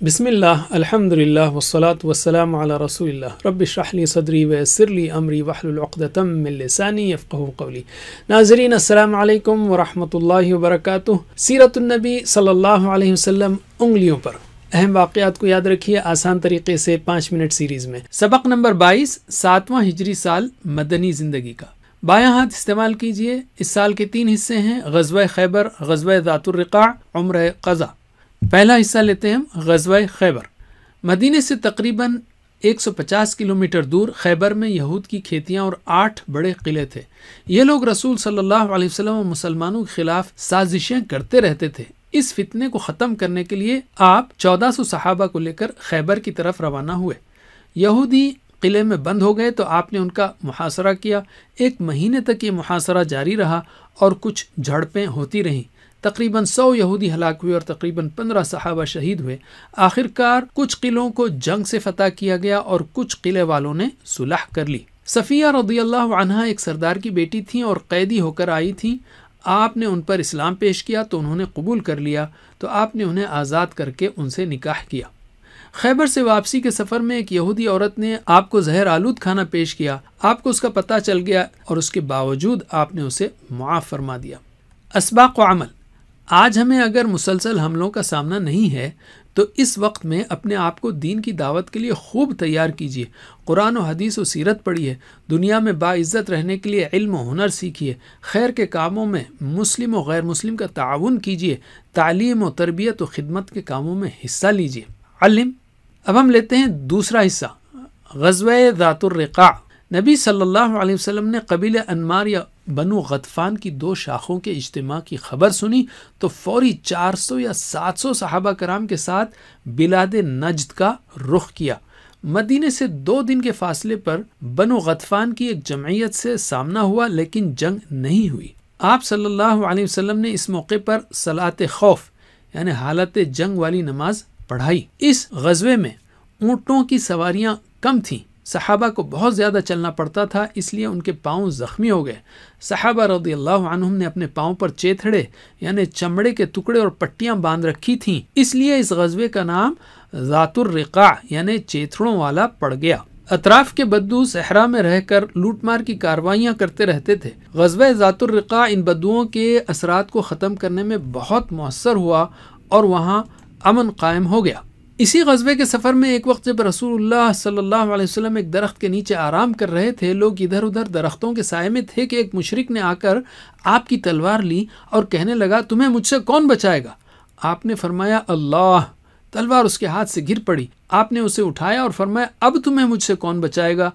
بسم اللہ الحمد للہ والصلاة والسلام علی رسول اللہ رب اشرح لی صدری ویسر لی امری واحلل عقدۃ من لسانی یفقہوا قولی۔ ناظرین السلام علیکم ورحمۃ اللہ وبرکاتہ۔ سیرت النبی صلی اللہ علیہ وسلم انگلیوں پر اہم واقعات کو یاد رکھیے آسان طریقے سے 5 منٹ سیریز میں۔ سبق نمبر 22، 7واں ہجری سال مدنی زندگی کا۔ بایاں ہاتھ استعمال کیجئے۔ اس سال کے 3 حصے ہیں: غزوہ خیبر، غزوہ ذات الرقاع، عمرہ قضا۔ پہلا حصہ لیتے ہیں ہم غزوہ خیبر۔ مدینے سے تقریباً 150 کلومیٹر دور خیبر میں یہود کی کھیتیاں اور 8 بڑے قلعے تھے۔ یہ لوگ رسول صلی اللہ علیہ وسلم و مسلمانوں کے خلاف سازشیں کرتے رہتے تھے۔ اس فتنے کو ختم کرنے کے لیے آپ 1400 صحابہ کو لے کر خیبر کی طرف روانہ ہوئے۔ یہودی قلعے میں بند ہو گئے تو آپ نے ان کا محاصرہ کیا۔ 1 مہینے تک یہ محاصرہ جاری رہا اور کچھ جھڑپیں ہوتی رہیں۔ تقریباً 100 یہودی ہلاک ہوئے اور تقریباً 15 صحابہ شہید ہوئے۔ آخرکار کچھ قلعوں کو جنگ سے فتح کیا گیا اور کچھ قلعے والوں نے صلح کر لی۔ صفیہ رضی اللہ عنہا ایک سردار کی بیٹی تھیں اور قیدی ہو کر آئی تھیں۔ آپ نے ان پر اسلام پیش کیا تو انہوں نے قبول کر لیا، تو آپ نے انہیں آزاد کر کے ان سے نکاح کیا۔ خیبر سے واپسی کے سفر میں ایک یہودی عورت نے آپ کو زہر آلود کھانا پیش کیا۔ آپ کو اس کا پتہ چل گیا اور اس کے باوجود آپ نے اسے معاف فرما دیا۔ اسباق و عمل۔ آج ہمیں اگر مسلسل حملوں کا سامنا نہیں ہے تو اس وقت میں اپنے آپ کو دین کی دعوت کے لیے خوب تیار کیجیے۔ قرآن و حدیث و سیرت پڑھیے۔ دنیا میں باعزت رہنے کے لیے علم و ہنر سیکھیے۔ خیر کے کاموں میں مسلم و غیر مسلم کا تعاون کیجیے۔ تعلیم و تربیت و خدمت کے کاموں میں حصہ لیجیے۔ علم۔ اب ہم لیتے ہیں دوسرا حصہ، غزوہ ذات الرقاع۔ نبی صلی اللہ علیہ وسلم نے قبیلہ انمار یا بنو غطفان کی 2 شاخوں کے اجتماع کی خبر سنی تو فوری 400 یا 700 صحابہ کرام کے ساتھ بلاد نجد کا رخ کیا۔ مدینے سے 2 دن کے فاصلے پر بنو غطفان کی ایک جمعیت سے سامنا ہوا لیکن جنگ نہیں ہوئی۔ آپ صلی اللہ علیہ وسلم نے اس موقع پر صلاۃ خوف یعنی حالت جنگ والی نماز پڑھائی۔ اس غزوے میں اونٹوں کی سواریاں کم تھیں، صحابہ کو بہت زیادہ چلنا پڑتا تھا، اس لیے ان کے پاؤں زخمی ہو گئے۔ صحابہ رضی اللہ عنہم نے اپنے پاؤں پر چیتھڑے یعنی چمڑے کے ٹکڑے اور پٹیاں باندھ رکھی تھیں، اس لیے اس غزوے کا نام ذات الرقاع یعنی چیتھڑوں والا پڑ گیا۔ اطراف کے بدو صحرا میں رہ کر لوٹ مار کی کاروائیاں کرتے رہتے تھے۔ غزوہ ذات الرقاع ان بدوؤں کے اثرات کو ختم کرنے میں بہت مؤثر ہوا اور وہاں امن قائم ہو گیا۔ اسی غزوے کے سفر میں ایک وقت جب رسول اللہ صلی اللہ علیہ وسلم ایک درخت کے نیچے آرام کر رہے تھے، لوگ ادھر ادھر درختوں کے سائے میں تھے کہ ایک مشرک نے آ کر آپ کی تلوار لی اور کہنے لگا، تمہیں مجھ سے کون بچائے گا؟ آپ نے فرمایا، اللہ۔ تلوار اس کے ہاتھ سے گر پڑی۔ آپ نے اسے اٹھایا اور فرمایا، اب تمہیں مجھ سے کون بچائے گا؟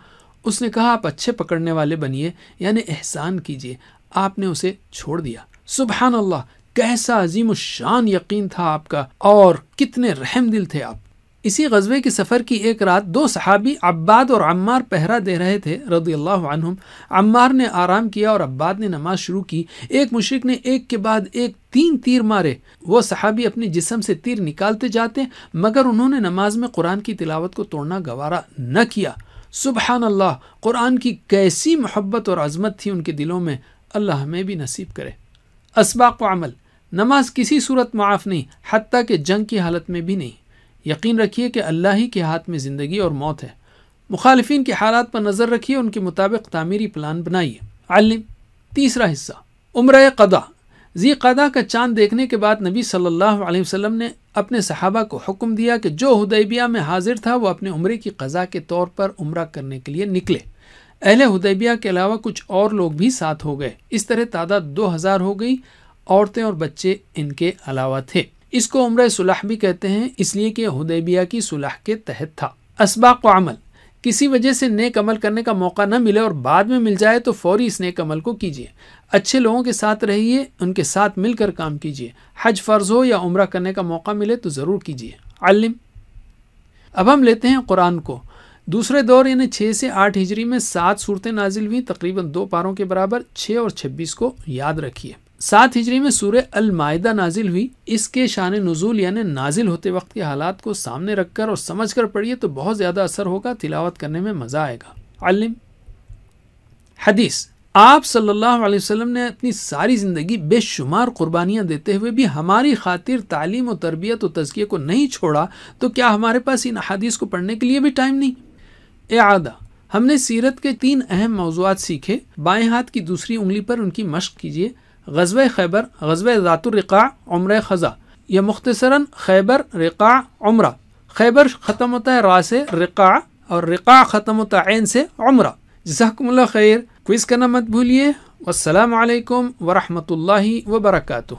اس نے کہا، آپ اچھے پکڑنے والے بنیے یعنی احسان کیجیے۔ آپ نے اسے چھوڑ دیا۔ سبحان اللہ، کیسا عظیم الشان یقین تھا آپ کا اور کتنے رحم دل تھے آپ۔ اسی غزوے کے سفر کی ایک رات 2 صحابی عباد اور عمار پہرا دے رہے تھے رضی اللہ عنہم۔ عمار نے آرام کیا اور عباد نے نماز شروع کی۔ ایک مشرک نے ایک کے بعد ایک 3 تیر مارے۔ وہ صحابی اپنے جسم سے تیر نکالتے جاتے مگر انہوں نے نماز میں قرآن کی تلاوت کو توڑنا گوارا نہ کیا۔ سبحان اللہ، قرآن کی کیسی محبت اور عظمت تھی ان کے دلوں میں، اللہ ہمیں بھی نصیب کرے۔ اسباق و عمل۔ نماز کسی صورت معاف نہیں، حتیٰ کہ جنگ کی حالت میں بھی نہیں۔ یقین رکھیے کہ اللہ ہی کے ہاتھ میں زندگی اور موت ہے۔ مخالفین کے حالات پر نظر رکھیے، ان کے مطابق تعمیری پلان بنائیے۔ علم۔ تیسرا حصہ، عمرہ قضا۔ ذی قعدہ کا چاند دیکھنے کے بعد نبی صلی اللہ علیہ وسلم نے اپنے صحابہ کو حکم دیا کہ جو حدیبیہ میں حاضر تھا وہ اپنے عمرے کی قضا کے طور پر عمرہ کرنے کے لیے نکلے۔ اہل حدیبیہ کے علاوہ کچھ اور لوگ بھی ساتھ ہو گئے۔ اس طرح تعداد 2000 ہو گئی، عورتیں اور بچے ان کے علاوہ تھے۔ اس کو عمرہ صلح بھی کہتے ہیں، اس لیے کہ حدیبیہ کی صلح کے تحت تھا۔ اسباق و عمل۔ کسی وجہ سے نیک عمل کرنے کا موقع نہ ملے اور بعد میں مل جائے تو فوری اس نیک عمل کو کیجیے۔ اچھے لوگوں کے ساتھ رہیے، ان کے ساتھ مل کر کام کیجیے۔ حج فرض ہو یا عمرہ کرنے کا موقع ملے تو ضرور کیجیے۔ علم۔ اب ہم لیتے ہیں قرآن کو۔ دوسرے دور یعنی 6 سے 8 ہجری میں 7 صورتیں نازل ہوئیں، تقریباً 2 پاروں کے برابر۔ 6 اور 26 کو یاد رکھیے۔ 7 ہجری میں سورہ المائدہ نازل ہوئی۔ اس کے شان نزول یعنی نازل ہوتے وقت کے حالات کو سامنے رکھ کر اور سمجھ کر پڑھیے تو بہت زیادہ اثر ہوگا، تلاوت کرنے میں مزہ آئے گا۔ علم۔ حدیث۔ آپ صلی اللہ علیہ وسلم نے اپنی ساری زندگی بے شمار قربانیاں دیتے ہوئے بھی ہماری خاطر تعلیم و تربیت و تزکیے کو نہیں چھوڑا، تو کیا ہمارے پاس ان احادیث کو پڑھنے کے لیے بھی ٹائم نہیں؟ اعادہ، ہم نے سیرت کے 3 اہم موضوعات سیکھے۔ بائیں ہاتھ کی دوسری انگلی پر ان کی مشق کیجیے۔ غزوہ خیبر، غزوہ ذات الرقاع، عمرہ خزا، یا مختصراً خیبر، رقاع، عمرہ۔ خیبر ختم ہوتا ہے را سے رقاع، اور رقاع ختم ہوتا ہے عین سے عمرہ۔ جزاکم اللہ خیر۔ کوئز کرنا مت بھولیے۔ والسلام علیکم ورحمۃ اللہ وبرکاتہ۔